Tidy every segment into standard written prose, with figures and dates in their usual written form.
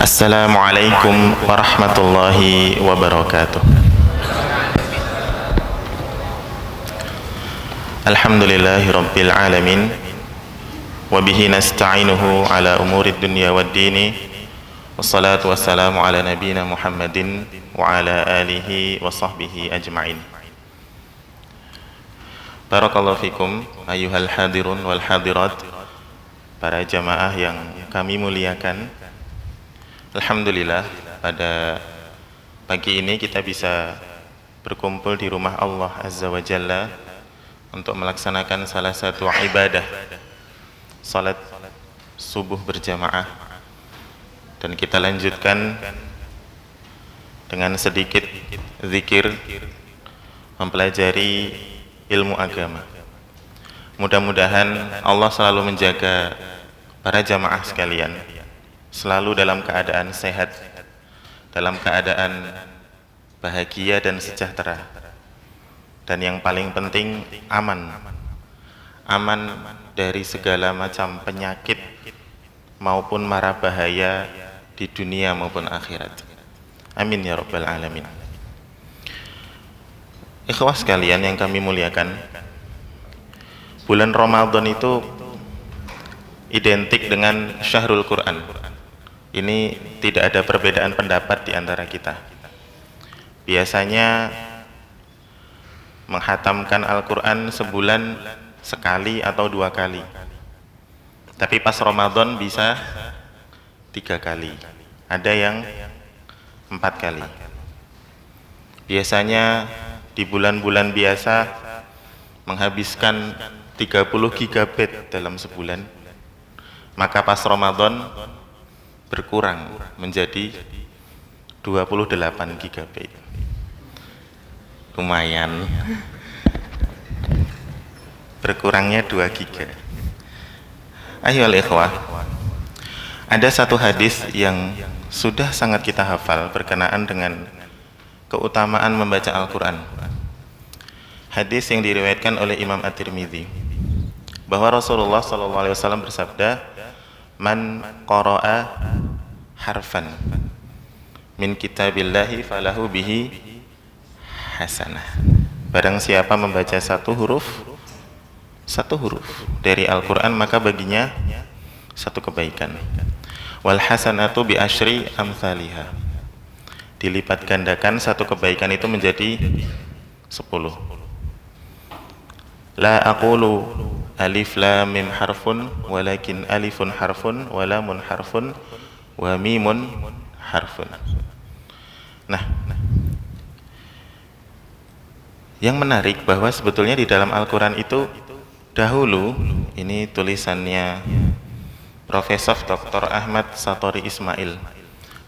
Assalamualaikum warahmatullahi wabarakatuh. Alhamdulillahi rabbil alamin, wabihi nasta'inuhu ala umurid dunya waddini, wassalatu wassalamu ala nabina Muhammadin wa ala alihi wa sahbihi ajma'in. Barakallahu fikum ayyuhal hadirun wal hadirat, para jamaah yang kami muliakan. Alhamdulillah, pada pagi ini kita bisa berkumpul di rumah Allah Azza wa Jalla untuk melaksanakan salah satu ibadah, salat subuh berjamaah. Dan kita lanjutkan dengan sedikit zikir, mempelajari ilmu agama. Mudah-mudahan Allah selalu menjaga para jamaah sekalian selalu dalam keadaan sehat, dalam keadaan bahagia dan sejahtera, dan yang paling penting aman dari segala macam penyakit maupun mara bahaya di dunia maupun akhirat. Amin ya rabbal alamin. Ikhwah sekalian yang kami muliakan, bulan Ramadan itu identik dengan Syahrul Quran. Ini tidak ada perbedaan pendapat di antara kita. Biasanya menghatamkan Al-Quran sebulan sekali atau 2 kali. Tapi pas Ramadan bisa 3 kali. Ada yang 4 kali. Biasanya di bulan-bulan biasa menghabiskan 30 GB dalam sebulan. Maka pas Ramadan berkurang menjadi 28 GB. Lumayan. Berkurangnya 2 GB. Ayo ikhwah, ada satu hadis yang sudah sangat kita hafal berkenaan dengan keutamaan membaca Al-Quran. Hadis yang diriwayatkan oleh Imam At-Tirmidzi, bahwa Rasulullah SAW bersabda, "Man qara'a harfan min kitabillahi falahu bihi hasanah." Barang siapa membaca satu huruf dari Al-Quran, maka baginya satu kebaikan. Wal hasanatu bi asyri amthaliha. Dilipat gandakan satu kebaikan itu menjadi 10. La aqulu alif lam mim harfun walakin alifun harfun wa lamun harfun wa mimun harfun. Nah, yang menarik bahwa sebetulnya di dalam Al-Quran itu dahulu, ini tulisannya Profesor Dr. Ahmad Satori Ismail,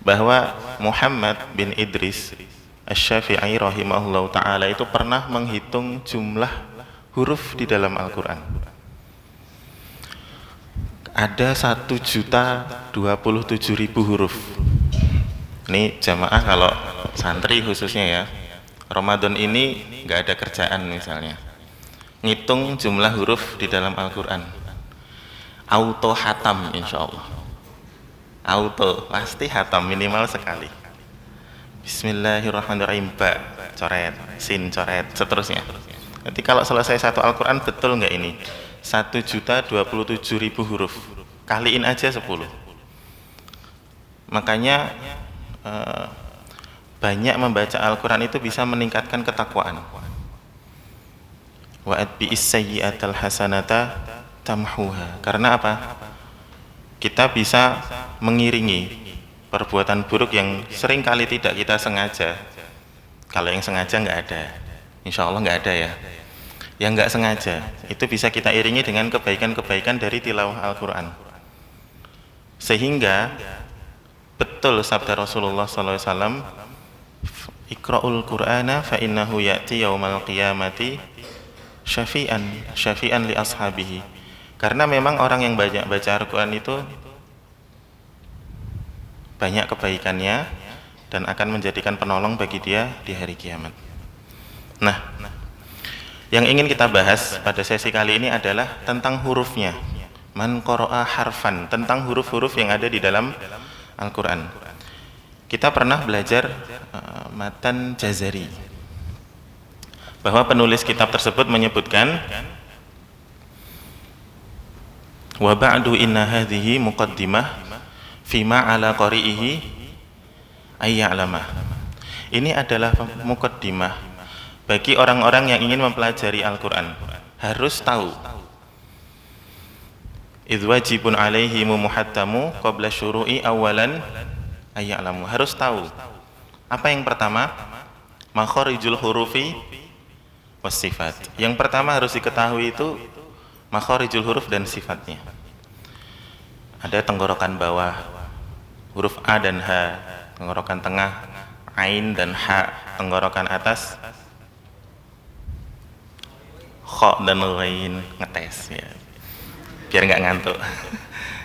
bahwa Muhammad bin Idris Asy-Syafi'i rahimahullah ta'ala itu pernah menghitung jumlah huruf di dalam Al-Quran. Ada 1.027.000 huruf. Ini jamaah kalau santri khususnya ya, Ramadan ini nggak ada kerjaan misalnya, ngitung jumlah huruf di dalam Al-Quran, auto hatam insya Allah. Auto, pasti hatam minimal sekali. Bismillahirrahmanirrahim, ba, coret, sin, coret, seterusnya. Nanti kalau selesai satu Al-Quran, betul nggak ini? 1.027.000 huruf. Kaliin aja 10. Makanya banyak membaca Al-Quran itu bisa meningkatkan ketakwaan. Wa atbi'is sayyi'atal hasanata tamhuha. Karena apa? Kita bisa mengiringi perbuatan buruk yang sering kali tidak kita sengaja. Kalau yang sengaja nggak ada, insya Allah nggak ada ya. Yang nggak sengaja itu bisa kita iringi dengan kebaikan-kebaikan dari tilawah Al-Quran, sehingga betul sabda Rasulullah SAW, "Iqra'ul Qur'ana fa innahu ya'ti yaumal qiyamati syafi'an li ashabihi." Karena memang orang yang banyak baca Al-Quran itu banyak kebaikannya dan akan menjadikan penolong bagi dia di hari kiamat. Nah, yang ingin kita bahas pada sesi kali ini adalah tentang hurufnya. Man qara'a harfan, tentang huruf-huruf yang ada di dalam Al-Quran. Kita pernah belajar matan Jazari, bahwa penulis kitab tersebut menyebutkan wa ba'du inna hadhihi muqaddimah fima ala qari'ihi ayya'lamah. Ini adalah muqaddimah bagi orang-orang yang ingin mempelajari Al-Quran, harus tahu. Idh wajibun alaihimu muhattamu qabla syuru'i awalan ayya'lamu. Harus tahu. Apa yang pertama? Makharijul hurufi was-sifat. Yang pertama harus diketahui itu makharijul huruf dan sifatnya. Ada tenggorokan bawah, huruf A dan H, tenggorokan tengah, Ain dan H, tenggorokan atas, Kha dan Ghain, ngetes ya, biar nggak ngantuk.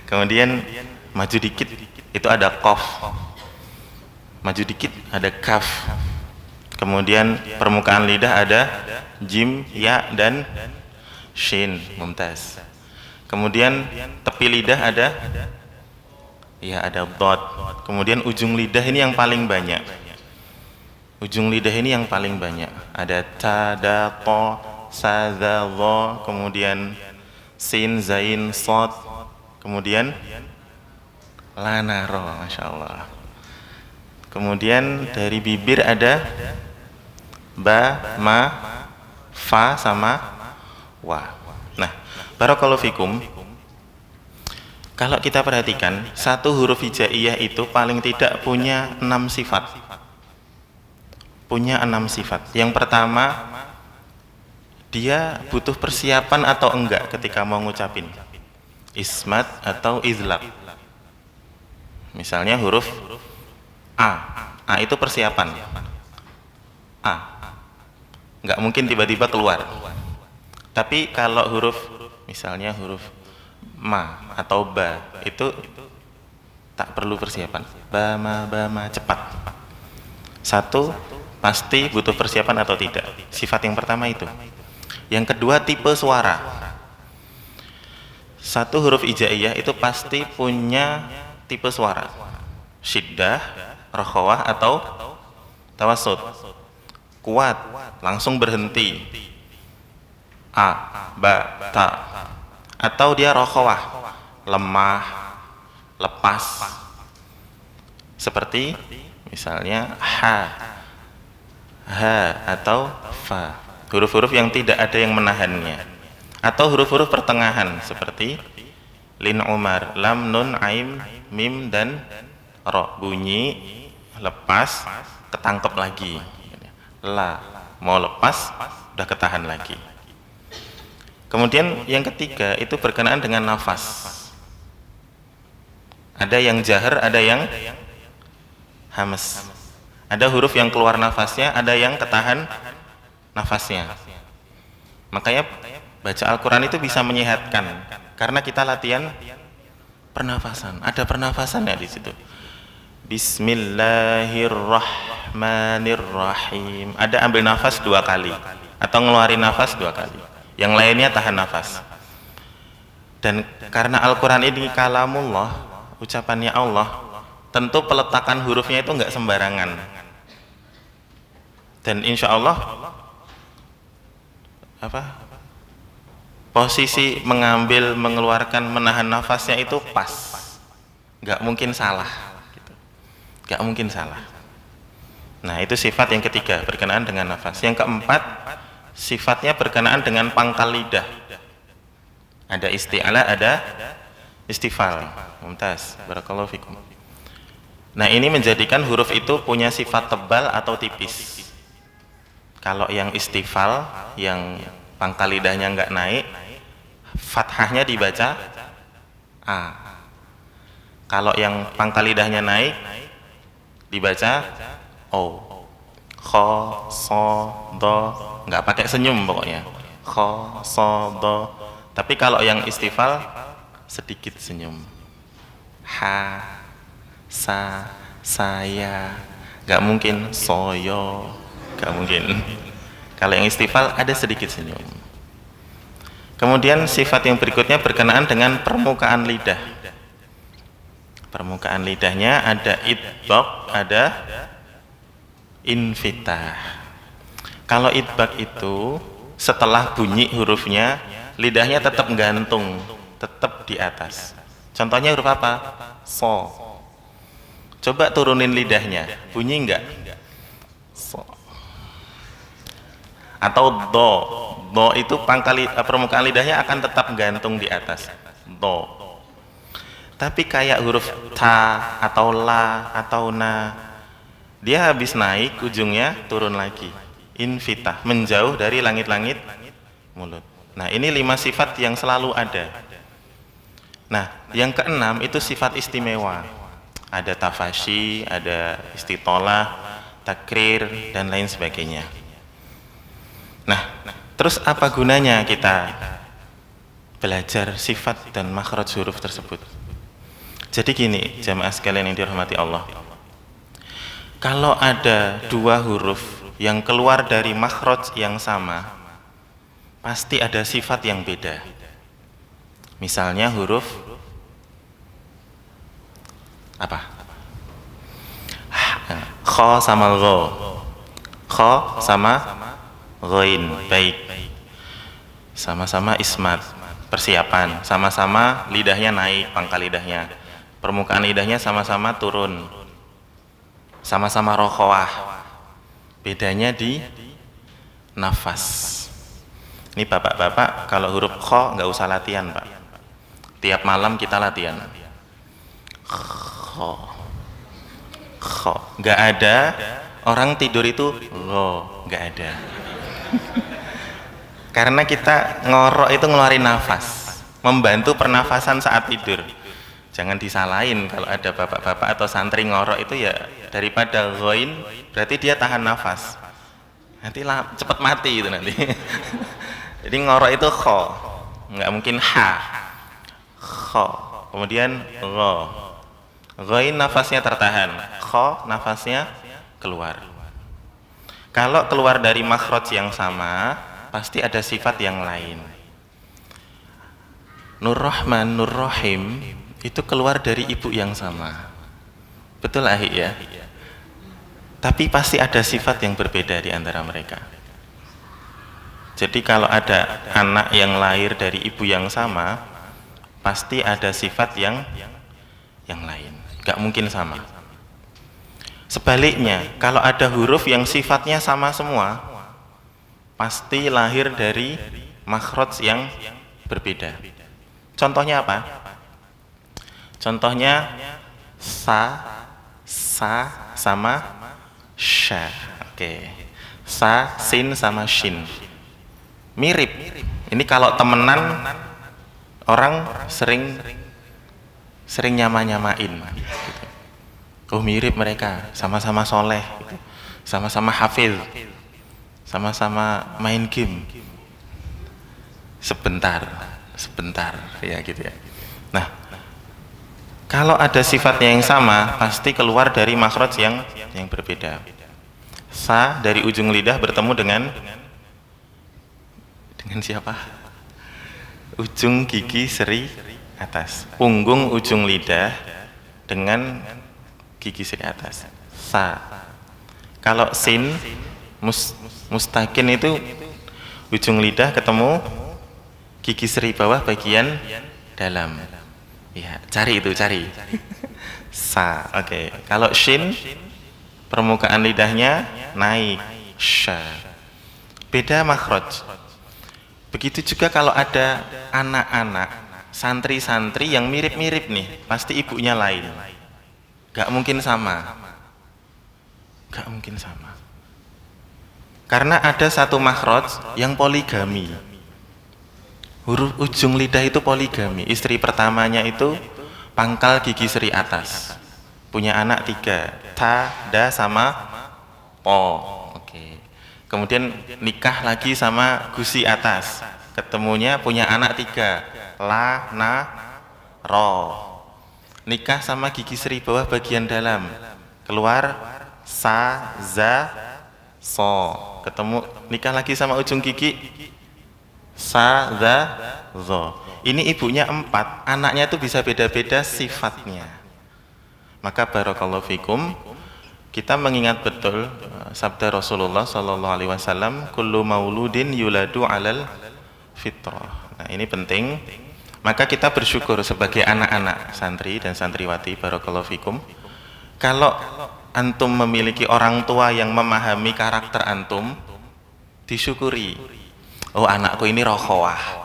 Kemudian maju dikit itu ada Qaf, maju dikit ada Kaf. Kemudian permukaan lidah ada Jim, Ya dan Shin, mumtaz. Kemudian tepi lidah ada Dhad. Kemudian ujung lidah ini yang paling banyak. Ujung lidah ini yang paling banyak. Ada Ta, Da, Qa, Sa, Za, Dha. Kemudian Sin, Zain, Shad. Kemudian Lana, Ro, Masya Allah. Kemudian dari bibir ada Ba, Ma, Fa sama Wa. Nah, barakallahu fikum. Kalau kita perhatikan, satu huruf hijaiyah itu paling tidak punya 6 sifat. Punya 6 sifat. Yang pertama, dia butuh persiapan atau enggak ketika mau ngucapin. Ismat atau izlaq. Misalnya huruf A itu persiapan. A. Enggak mungkin tiba-tiba keluar. Tapi kalau huruf, misalnya huruf Ma atau Ba, itu tak perlu persiapan. Ba, ma, cepat. Satu, pasti butuh persiapan atau tidak. Sifat yang pertama itu. Yang kedua, tipe suara. Satu huruf hijaiyah itu pasti punya tipe suara. Syiddah, rakhawah atau tawassut. Kuat, langsung berhenti. A, Ba, Ta. Atau dia rakhawah, lemah, lepas. Seperti misalnya Ha, atau Fa. Huruf-huruf yang tidak ada yang menahannya. Atau huruf-huruf pertengahan seperti Lin Umar, Lam, Nun, Aim, Mim dan Ro. Bunyi, lepas, ketangkep lagi. La, mau lepas, udah ketahan lagi. Kemudian yang ketiga itu berkenaan dengan nafas. Ada yang jahar, ada yang hamas. Ada huruf yang keluar nafasnya, ada yang ketahan nafasnya. Makanya baca Al-Quran itu bisa menyehatkan, karena kita latihan pernafasan. Ada pernafasannya di situ. Bismillahirrahmanirrahim. Ada ambil nafas 2 kali atau ngeluarin nafas 2 kali. Yang lainnya tahan nafas. Dan karena Al-Quran ini kalamullah, ucapannya Allah, tentu peletakan hurufnya itu enggak sembarangan. Dan insya Allah posisi mengambil, mengeluarkan, menahan nafasnya itu pas, nggak mungkin salah gitu. Nggak mungkin salah. Nah, itu sifat yang ketiga berkenaan dengan nafas. Yang keempat, sifatnya berkenaan dengan pangkal lidah. Ada isti'ala, ada istifal. Mumtaz, barakallahu fikum. Nah, ini menjadikan huruf itu punya sifat tebal atau tipis. Kalau yang istifal, yang pangkal lidahnya nggak naik, fathahnya dibaca A. Kalau yang pangkal lidahnya naik, dibaca O. Kha, Sha, Dha, nggak pakai senyum pokoknya. Kha, Sha, Dha. Tapi kalau yang istifal, sedikit senyum. Ha, Sa, saya. Nggak mungkin soyo, nggak mungkin. Kalau yang istifal ada sedikit senyum. Kemudian sifat yang berikutnya berkenaan dengan permukaan lidah. permukaan lidahnya, ada idbaq, ada infitah. Kalau idbaq itu setelah bunyi hurufnya, lidahnya tetap gantung, tetap di atas. Contohnya huruf apa? So. Coba turunin lidahnya, bunyi enggak? So. Atau do. Do itu permukaan lidahnya akan tetap gantung di atas. Do. Tapi kayak huruf ta atau la atau na, dia habis naik ujungnya turun lagi. Infitah, menjauh dari langit-langit mulut. Nah, ini 5 sifat yang selalu ada. Nah, yang keenam itu sifat istimewa. Ada tafashi, ada istitolah, takrir, dan lain sebagainya. Nah, terus apa gunanya kita belajar sifat dan makhraj huruf tersebut? Jadi gini, jamaah sekalian yang dirahmati Allah. Kalau ada 2 huruf yang keluar dari makhraj yang sama, pasti ada sifat yang beda. Misalnya huruf apa? Kha sama gha. Kha sama ghain. Baik. Sama-sama ismat, persiapan, sama-sama lidahnya naik, pangkal lidahnya. Permukaan lidahnya sama-sama turun. Sama-sama rokhawah. Bedanya di nafas. Ini bapak-bapak kalau huruf kha nggak usah latihan, Pak. Tiap malam kita latihan. Kha. Kha. Nggak ada orang tidur itu lo, nggak ada. Karena kita ngorok itu ngeluarin nafas, membantu pernafasan saat tidur. Jangan disalahin kalau ada bapak-bapak atau santri ngorok itu, ya daripada ghain berarti dia tahan nafas. Nanti cepat mati itu nanti. Jadi ngorok itu kha, nggak mungkin ha. Kha, kemudian gha. Ghain nafasnya tertahan, kha nafasnya keluar. Kalau keluar dari makhraj yang sama, pasti ada sifat yang lain. Nur Rahman, Nur Rahim itu keluar dari ibu yang sama. Betul Ahi ya? Tapi pasti ada sifat yang berbeda di antara mereka. Jadi kalau ada anak yang lahir dari ibu yang sama, pasti ada sifat yang lain. Gak mungkin sama. Sebaliknya, kalau ada huruf yang sifatnya sama semua, pasti lahir dari makhraj yang berbeda. Contohnya apa? Contohnya sa sama sha. Oke. Sa, sin sama shin. Mirip. Ini kalau temenan orang sering nyama-nyamain. Oh, mirip mereka, sama-sama soleh, sama-sama hafiz, sama-sama main game. Sebentar ya gitu ya. Nah, kalau ada sifatnya yang sama, pasti keluar dari makhraj yang berbeda. Sa dari ujung lidah bertemu dengan siapa? Ujung gigi seri atas. Punggung ujung lidah dengan gigi seri atas. Sa. Kalau sin mustakin itu ujung lidah ketemu gigi seri bawah bagian dalam. Ya, cari. Sa, oke. Kalau shin, permukaan lidahnya naik, sha. Beda makhraj. Begitu juga kalau ada anak-anak, santri-santri yang mirip-mirip nih, pasti ibunya lain. Gak mungkin sama. Karena ada satu makhraj yang poligami. Huruf ujung lidah itu poligami. Istri pertamanya itu pangkal gigi seri atas. Punya anak 3, ta, da sama po. Oke. Kemudian nikah lagi sama gusi atas. Ketemunya punya anak 3, la, na, ro. Nikah sama gigi seri bawah bagian dalam. Keluar sa, za, so. Ketemu nikah lagi sama ujung gigi sa, za, zo. Ini ibunya 4, anaknya itu bisa beda-beda sifatnya. Maka barakallahu fikum, kita mengingat betul sabda Rasulullah sallallahu alaihi wasallam, kullu mauludin yuladu alal fitrah. Nah, ini penting. Maka kita bersyukur sebagai anak-anak santri dan santriwati barakallahu fikum, kalau antum memiliki orang tua yang memahami karakter antum, disyukuri. Oh, anakku ini rokhawah.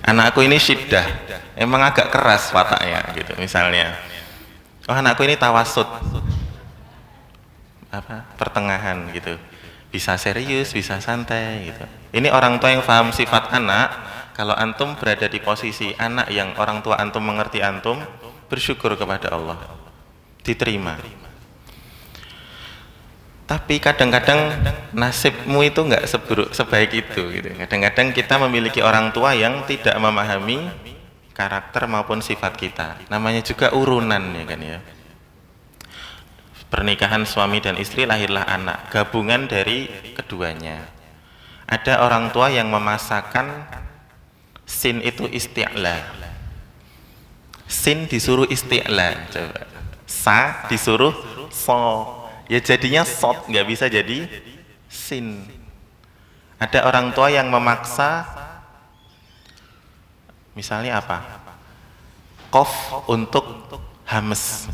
Anakku ini syiddah, emang agak keras wataknya gitu misalnya. Oh, anakku ini tawasud, pertengahan gitu, bisa serius, bisa santai gitu. Ini orang tua yang paham sifat anak. Kalau antum berada di posisi anak yang orang tua antum mengerti antum, bersyukur kepada Allah, diterima. Tapi kadang-kadang nasibmu itu nggak sebaik itu gitu. Kadang-kadang kita memiliki orang tua yang tidak memahami karakter maupun sifat kita. Namanya juga urunan ya kan ya. Pernikahan suami dan istri, lahirlah anak, gabungan dari keduanya. Ada orang tua yang memasakkan sin itu isti'la. Sin disuruh isti'la, coba. Sa disuruh so. Ya jadinya sot, nggak bisa jadi sin. Ada orang tua yang memaksa, misalnya apa? Qaf untuk hames.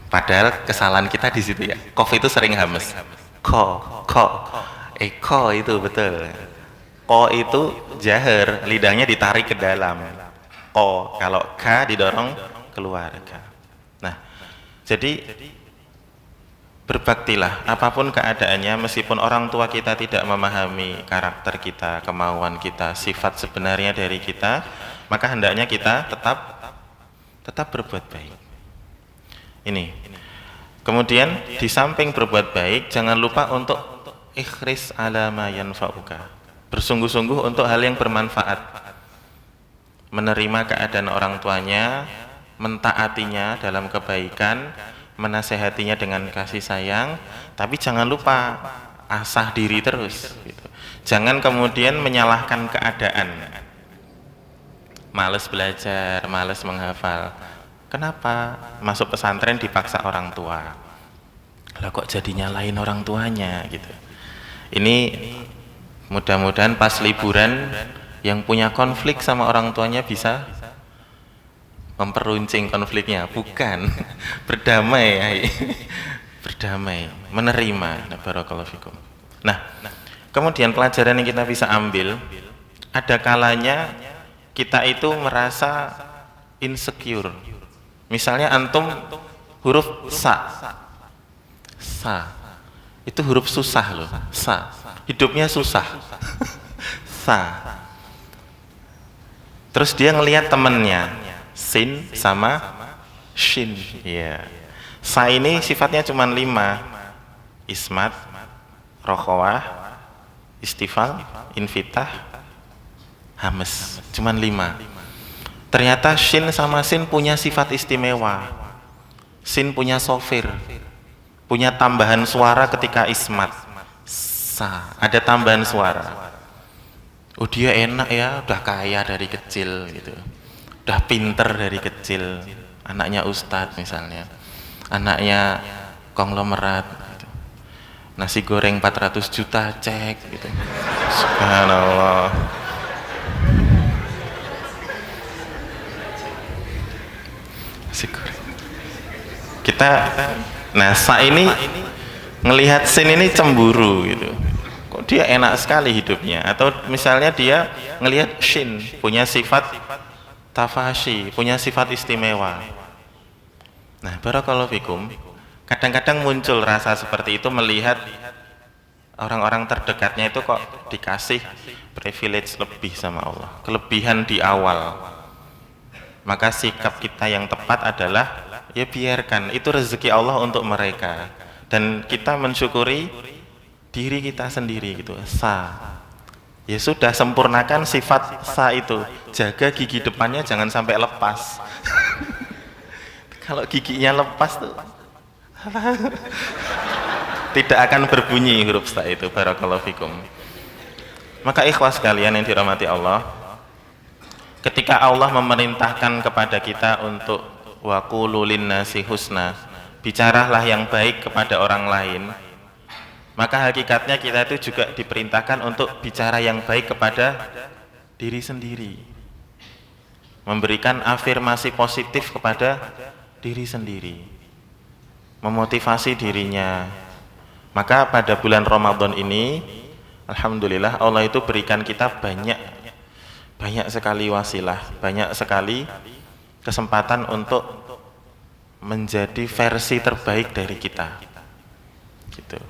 Padahal kesalahan kita di situ ya. Qaf itu sering hames. Ko itu betul. Ko itu jahar, lidahnya ditarik ke dalam. Ko, kalau ka didorong keluar. Nah, jadi berbaktilah apapun keadaannya, meskipun orang tua kita tidak memahami karakter kita, kemauan kita, sifat sebenarnya dari kita, maka hendaknya kita tetap berbuat baik. Ini. Kemudian di samping berbuat baik, jangan lupa untuk ikhris ala ma yanfa'uka. Bersungguh-sungguh untuk hal yang bermanfaat. Menerima keadaan orang tuanya, mentaatinya dalam kebaikan, menasehatinya dengan kasih sayang, tapi jangan lupa asah diri terus gitu. Jangan kemudian menyalahkan keadaan, males belajar, males menghafal. Kenapa masuk pesantren dipaksa orang tua? Lah kok jadi nyalain orang tuanya gitu. Ini mudah-mudahan pas liburan yang punya konflik sama orang tuanya bisa memperuncing konfliknya, bukan berdamai ya. Berdamai, menerima. Barakallahu fikum. Nah, kemudian pelajaran yang kita bisa ambil, ada kalanya kita itu merasa insecure. Misalnya antum huruf sa itu huruf susah loh, sa hidupnya susah. Sa, terus dia ngelihat temennya sin sama shin, ya. Sa ini sifatnya cuma 5, ismat, rokhawah, istifal, infitah, hames, cuma 5. Ternyata shin sama sin punya sifat istimewa. Sin punya sofir, punya tambahan suara ketika ismat. Sa, ada tambahan suara. Oh, dia enak ya, udah kaya dari kecil gitu, udah pinter dari kecil, anaknya ustadz misalnya, anaknya konglomerat gitu. Nasi goreng 400 juta cek gitu. Subhanallah. Nasi goreng. Kita sa ini ngelihat sin ini cemburu gitu. Kok dia enak sekali hidupnya? Atau misalnya dia ngelihat shin punya sifat tafashi, punya sifat istimewa. Nah, barakallahu fikum, kadang-kadang muncul rasa seperti itu melihat orang-orang terdekatnya itu kok dikasih privilege lebih sama Allah, kelebihan di awal. Maka sikap kita yang tepat adalah ya biarkan, itu rezeki Allah untuk mereka, dan kita mensyukuri diri kita sendiri gitu. Sa, ya sudah, sempurnakan sifat sa itu, jaga gigi depannya jangan sampai lepas. Kalau giginya lepas tuh tidak akan berbunyi huruf sa itu. Barakallahu fikum. Maka ikhwas sekalian yang dirahmati Allah, Ketika Allah memerintahkan kepada kita untuk wa qulu linnasi husna, bicaralah yang baik kepada orang lain, maka hakikatnya kita itu juga diperintahkan untuk bicara yang baik kepada diri sendiri, memberikan afirmasi positif kepada diri sendiri, memotivasi dirinya. Maka pada bulan Ramadan ini, alhamdulillah Allah itu berikan kita banyak sekali wasilah, banyak sekali kesempatan untuk menjadi versi terbaik dari kita, gitu.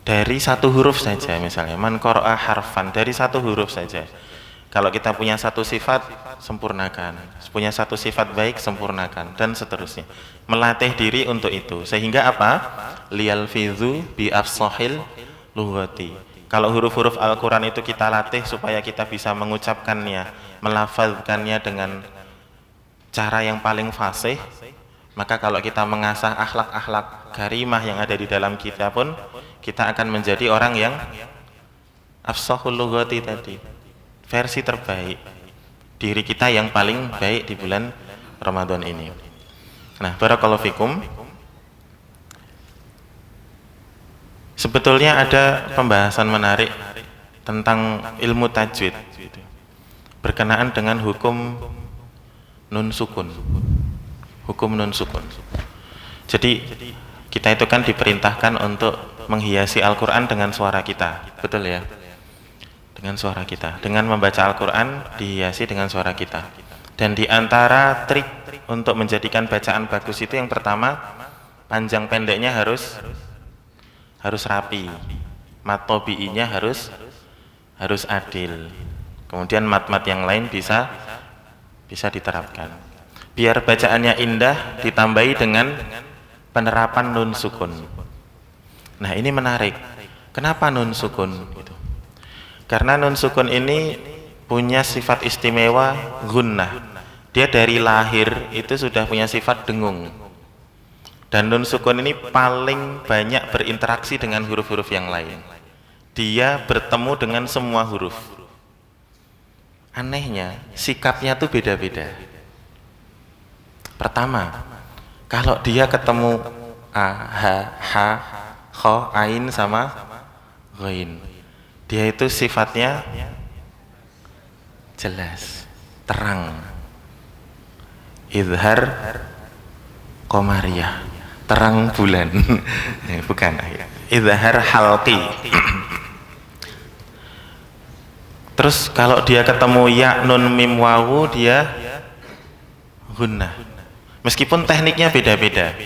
Dari satu huruf saja, misalnya man qara'a harfan, dari satu huruf saja. Kalau kita punya satu sifat, sempurnakan. Punya satu sifat baik, sempurnakan, dan seterusnya. Melatih diri untuk itu. Sehingga apa? Liyalfidhu bi afsahil lughati. Kalau huruf-huruf Al-Quran itu kita latih supaya kita bisa mengucapkannya, melafazkannya dengan cara yang paling fasih, maka kalau kita mengasah akhlak-akhlak karimah yang ada di dalam kita pun, kita akan menjadi orang yang afsahul lughati tadi, versi terbaik diri kita yang paling baik di bulan Ramadan ini. Nah, barakallahu fikum. Sebetulnya ada pembahasan menarik tentang ilmu tajwid berkenaan dengan hukum nun sukun. Hukum nun sukun. Jadi kita itu kan diperintahkan untuk menghiasi Al-Quran dengan suara kita, betul ya? Dengan suara kita, dengan membaca Al-Quran dihiasi dengan suara kita. Dan di antara trik untuk menjadikan bacaan bagus itu, yang pertama, panjang pendeknya harus rapi, mat tobi'inya harus adil. Kemudian mat-mat yang lain bisa diterapkan. Biar bacaannya indah, ditambahi dengan penerapan nun sukun. Nah, ini menarik. Kenapa nun sukun? Gitu. Karena nun sukun ini punya sifat istimewa gunnah. Dia dari lahir itu sudah punya sifat dengung. Dan nun sukun ini paling banyak berinteraksi dengan huruf-huruf yang lain. Dia bertemu dengan semua huruf. Anehnya, sikapnya tuh beda-beda. Pertama, kalau dia ketemu a, ha, ha, kho, ain sama ghain, dia itu sifatnya jelas, terang. Izhar qamariyah, terang bulan. Bukan, izhar halqi. Terus kalau dia ketemu ya, nun, mim, wawu, dia gunnah. Meskipun tekniknya beda-beda.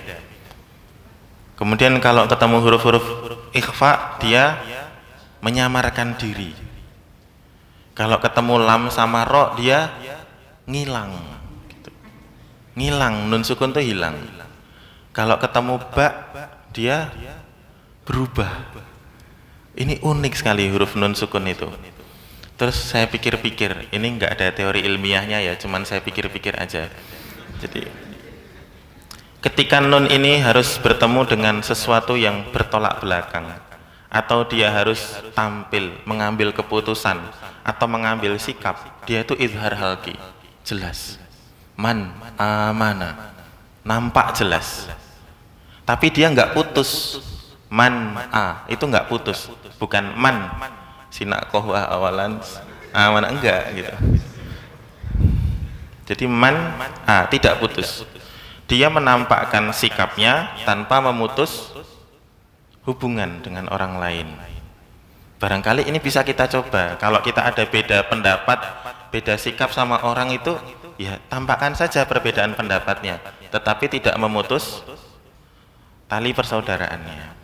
Kemudian kalau ketemu huruf-huruf ikhfa, dia menyamarkan diri. Kalau ketemu lam sama ro, dia ngilang gitu. Ngilang, nun sukun itu hilang. Kalau ketemu ba, dia berubah. Ini unik sekali huruf nun sukun itu. Terus saya pikir-pikir, ini enggak ada teori ilmiahnya ya, cuman saya pikir-pikir aja. Jadi ketika nun ini harus bertemu dengan sesuatu yang bertolak belakang, atau dia harus tampil, mengambil keputusan, atau mengambil sikap, dia itu izhar halqi, jelas. Man, amana, nampak jelas. Tapi dia enggak putus. Man, itu enggak putus. Bukan man, sinak kohwa awalan, amana, enggak gitu. Jadi man, tidak putus. Dia menampakkan sikapnya tanpa memutus hubungan dengan orang lain. Barangkali ini bisa kita coba. Kalau kita ada beda pendapat, beda sikap sama orang itu, ya tampakkan saja perbedaan pendapatnya, tetapi tidak memutus tali persaudaraannya.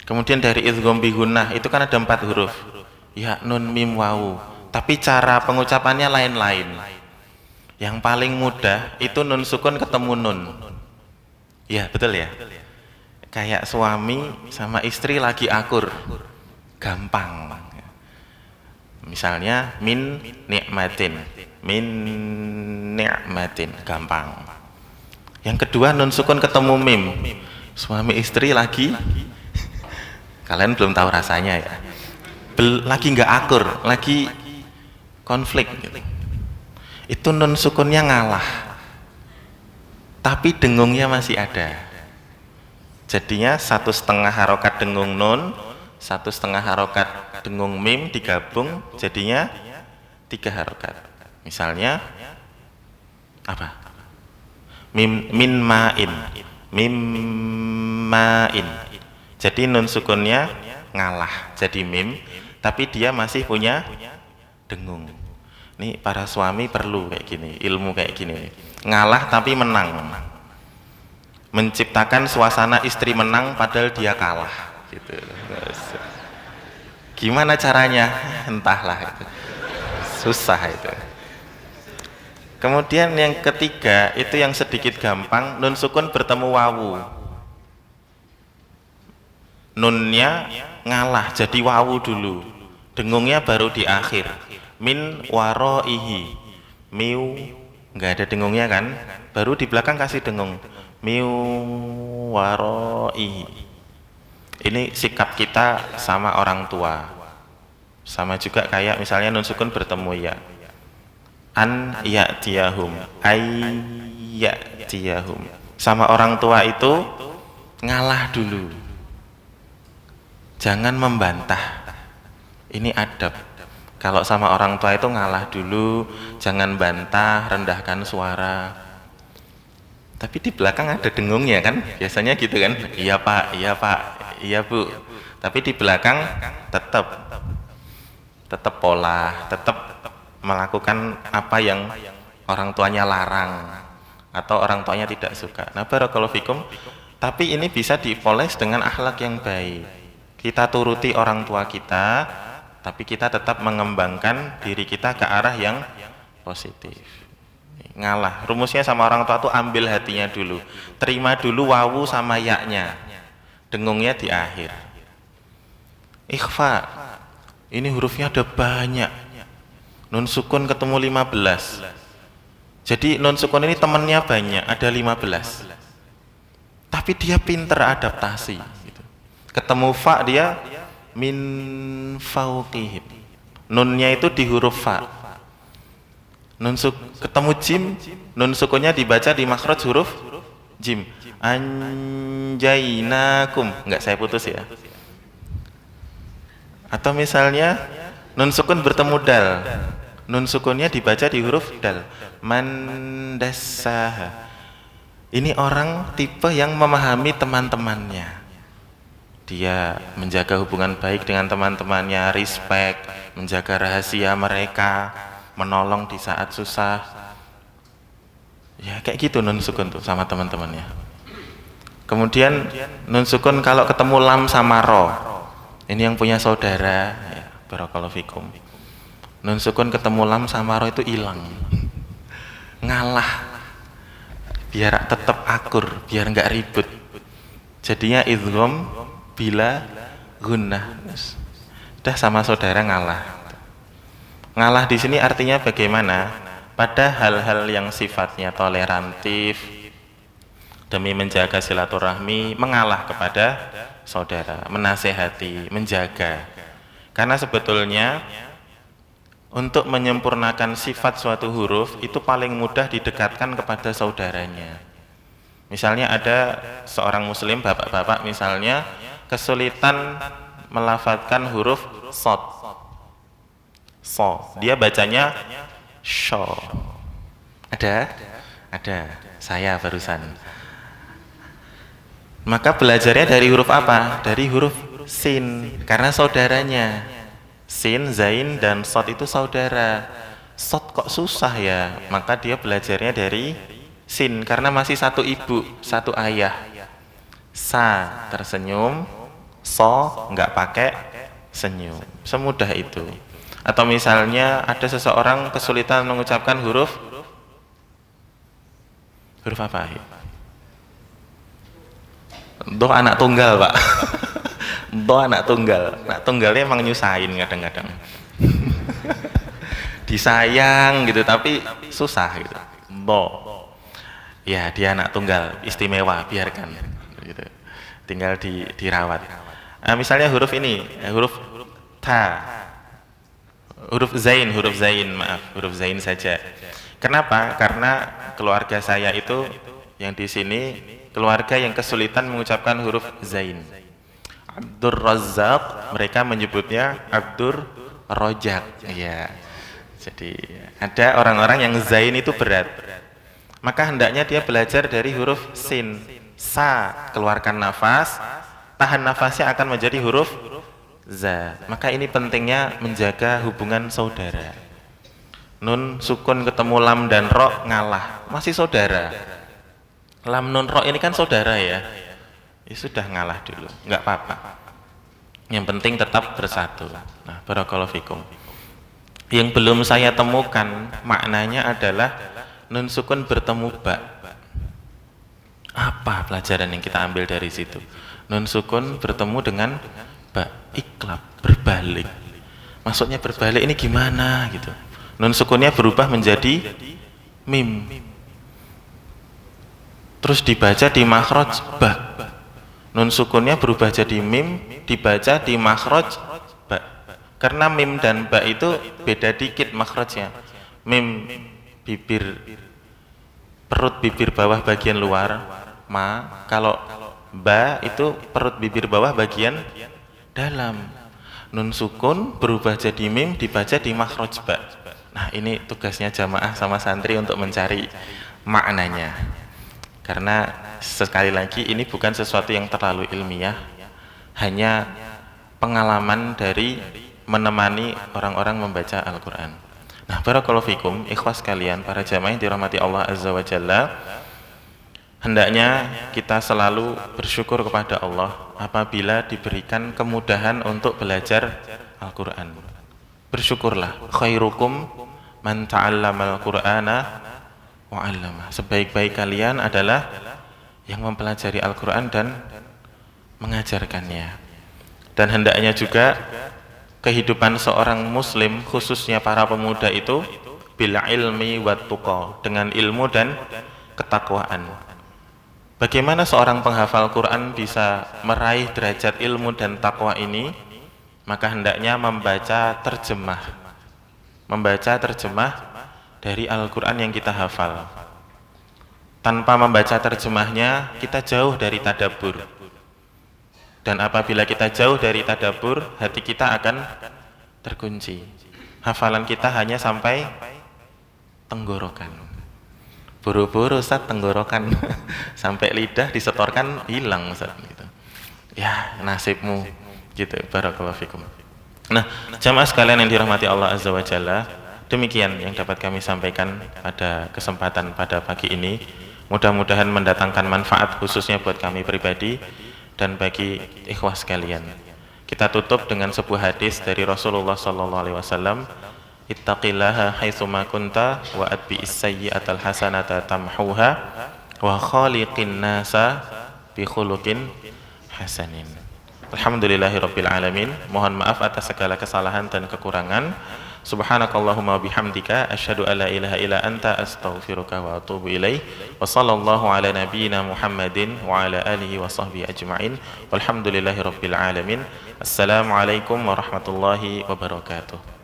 Kemudian dari idgham bi gunnah itu kan ada 4 huruf. Ya, nun, mim, wawu. Tapi cara pengucapannya lain-lain. Yang paling mudah itu nun sukun ketemu nun. Ya, betul ya? Kayak suami sama istri lagi akur. Gampang. Misalnya min ni'matin. Min ni'matin, gampang. Yang kedua nun sukun ketemu mim. Suami istri lagi, kalian belum tahu rasanya ya. Lagi nggak akur, lagi konflik gitu. itu nun sukunnya ngalah, tapi dengungnya masih ada. Jadinya 1,5 harokat dengung nun, 1,5 harokat dengung mim digabung jadinya 3 harokat. Misalnya apa? Min ma'in, mim ma'in. Jadi nun sukunnya ngalah jadi mim, tapi dia masih punya dengung. Nih para suami perlu kayak gini, ilmu kayak gini. Ngalah tapi menang. Menciptakan suasana istri menang padahal dia kalah gitu. Gimana caranya? Entahlah itu. Susah itu. Kemudian yang ketiga itu yang sedikit gampang, nun sukun bertemu wawu. Nunnya ngalah jadi wawu dulu. Dengungnya baru di akhir. Min waroihi. Miu nggak ada dengungnya kan? Baru di belakang kasih dengung. Miu waroihi. Ini sikap kita sama orang tua. Sama juga kayak misalnya nun sukun bertemu ya. An ya'tiyahum, ay ya'tiyahum. Sama orang tua itu ngalah dulu. Jangan membantah. Ini adab. Kalau sama orang tua itu ngalah dulu, jangan bantah, rendahkan suara. Tapi di belakang ada dengungnya kan? Biasanya gitu kan? Iya Pak, iya Pak, iya Bu. Tapi di belakang tetap pola, tetap melakukan apa yang orang tuanya larang atau orang tuanya tidak suka. Nah, barakallahu fikum. Tapi ini bisa dipoles dengan akhlak yang baik. Kita turuti orang tua kita, tapi kita tetap mengembangkan diri kita ke arah yang positif. Ngalah. Rumusnya sama orang tua tuh ambil hatinya dulu. Terima dulu wawu sama ya-nya. Dengungnya di akhir. Ikhfa. Ini hurufnya ada banyak. Nun sukun ketemu 15. Jadi nun sukun ini temennya banyak, ada 15. Tapi dia pinter adaptasi gitu. Ketemu fa dia min fauqihim. Nunnya itu di huruf fa. Ketemu jim, nun sukunnya dibaca di makhraj huruf jim. Anjainakum, enggak saya putus ya. Atau misalnya nun sukun bertemu dal, nun sukunnya dibaca di huruf dal. Mandassaha. Ini orang tipe yang memahami teman-temannya. Dia menjaga hubungan baik dengan teman-temannya, respect, menjaga rahasia mereka, menolong di saat susah. Ya kayak gitu nun sukun tuh sama teman-temannya. Kemudian nun sukun kalau ketemu lam sama ro. Ini yang punya saudara, ya, barakallahu fikum. Nun sukun ketemu lam sama ro itu hilang. Ngalah. Biar tetap akur, biar nggak ribut. Jadinya idgham bila gunnah. Dah sama saudara ngalah. Ngalah di sini artinya bagaimana? Pada hal-hal yang sifatnya tolerantif demi menjaga silaturahmi, mengalah kepada saudara, menasehati, menjaga. Karena sebetulnya untuk menyempurnakan sifat suatu huruf itu paling mudah didekatkan kepada saudaranya. Misalnya ada seorang muslim, bapak-bapak misalnya kesulitan melafadzkan huruf sod. So, dia bacanya sho. Ada? Ada. Saya barusan. Maka belajarnya dari huruf apa? Dari huruf sin, karena saudaranya. Sin, zain, dan sod itu saudara. Sod kok susah ya? Maka dia belajarnya dari sin, karena masih satu ibu, satu ayah. Sa tersenyum, so nggak pakai senyum. Semudah itu. Atau misalnya ada seseorang kesulitan mengucapkan huruf apa? Do anak tunggal, Pak. Do anak tunggal. Anak tunggalnya emang nyusahin kadang-kadang. Disayang gitu tapi susah gitu. Do. Ya, dia anak tunggal, istimewa, biarkan gitu. Tinggal dirawat. Nah, misalnya huruf ini, huruf ta. Huruf zain, maaf, huruf zain saja. Kenapa? Karena keluarga saya itu yang di sini keluarga yang kesulitan mengucapkan huruf zain. Abdur Razzaq, mereka menyebutnya Abdur Rojak. Ya. Jadi ada orang-orang yang zain itu berat. Maka hendaknya dia belajar dari huruf sin. Sa, keluarkan nafas, tahan nafasnya akan menjadi huruf za. Maka ini pentingnya menjaga hubungan saudara. Nun sukun ketemu lam dan ro ngalah, masih saudara. Lam nun ro ini kan saudara ya. Ya sudah ngalah dulu, nggak apa-apa. Yang penting tetap bersatu. Nah, barakallahu fikum. Yang belum saya temukan maknanya adalah nun sukun bertemu ba. Apa pelajaran yang kita ambil dari situ? Nun sukun bertemu dengan ba, iklab, berbalik. Maksudnya berbalik ini gimana gitu? Nun sukunnya berubah menjadi mim. Terus dibaca di makhraj ba. Nun sukunnya berubah jadi mim, dibaca di makhraj ba. Karena mim dan ba itu beda dikit makhrajnya. Mim bibir perut bibir bawah bagian luar ma, kalau ba itu perut bibir bawah bagian dalam. Nun sukun berubah jadi mim, dibaca di makhraj ba. Nah, ini tugasnya jamaah sama santri untuk mencari maknanya. Karena sekali lagi ini bukan sesuatu yang terlalu ilmiah, hanya pengalaman dari menemani orang-orang membaca Al-Quran. Nah, barakallahu fikum, ikhwas kalian, para jamaah yang dirahmati Allah Azza wa Jalla, hendaknya kita selalu bersyukur kepada Allah apabila diberikan kemudahan untuk belajar Al-Quran. Bersyukurlah, khairukum man ta'allamal Qur'ana wa 'allama. Sebaik-baik kalian adalah yang mempelajari Al-Quran dan mengajarkannya. Dan hendaknya juga kehidupan seorang muslim, khususnya para pemuda itu bil ilmi wat tuqa, dengan ilmu dan ketakwaan. Bagaimana seorang penghafal Quran bisa meraih derajat ilmu dan takwa ini? Maka hendaknya membaca terjemah dari Al-Quran yang kita hafal. Tanpa membaca terjemahnya, kita jauh dari tadabbur. Dan apabila kita jauh dari tadabbur, hati kita akan terkunci. Hafalan kita hanya sampai tenggorokan. Buru-buru Ustaz tenggorokan sampai lidah disetorkan hilang Ustaz gitu. Ya, nasibmu gitu. Barakallahu fikum. Nah, jamaah sekalian yang dirahmati Allah Azza wa Jalla, demikian yang dapat kami sampaikan pada kesempatan pada pagi ini. Mudah-mudahan mendatangkan manfaat khususnya buat kami pribadi dan bagi ikhwah sekalian. Kita tutup dengan sebuah hadis dari Rasulullah sallallahu alaihi wasallam, ittaqillaha haitsuma kunta wa atbi'is sayyi'atal hasanata tamhuha wa khaliqin nasa bi khuluqin hasanin. Alhamdulillahirabbil alamin. Mohon maaf atas segala kesalahan dan kekurangan. Subhanakallahumma bihamdika asyhadu alla ilaha illa anta astaghfiruka wa atubu ilaih. Wa sallallahu ala nabiyyina Muhammadin wa ala alihi wa sahbihi ajma'in. Walhamdulillahirabbil alamin. Assalamualaikum warahmatullahi wabarakatuh.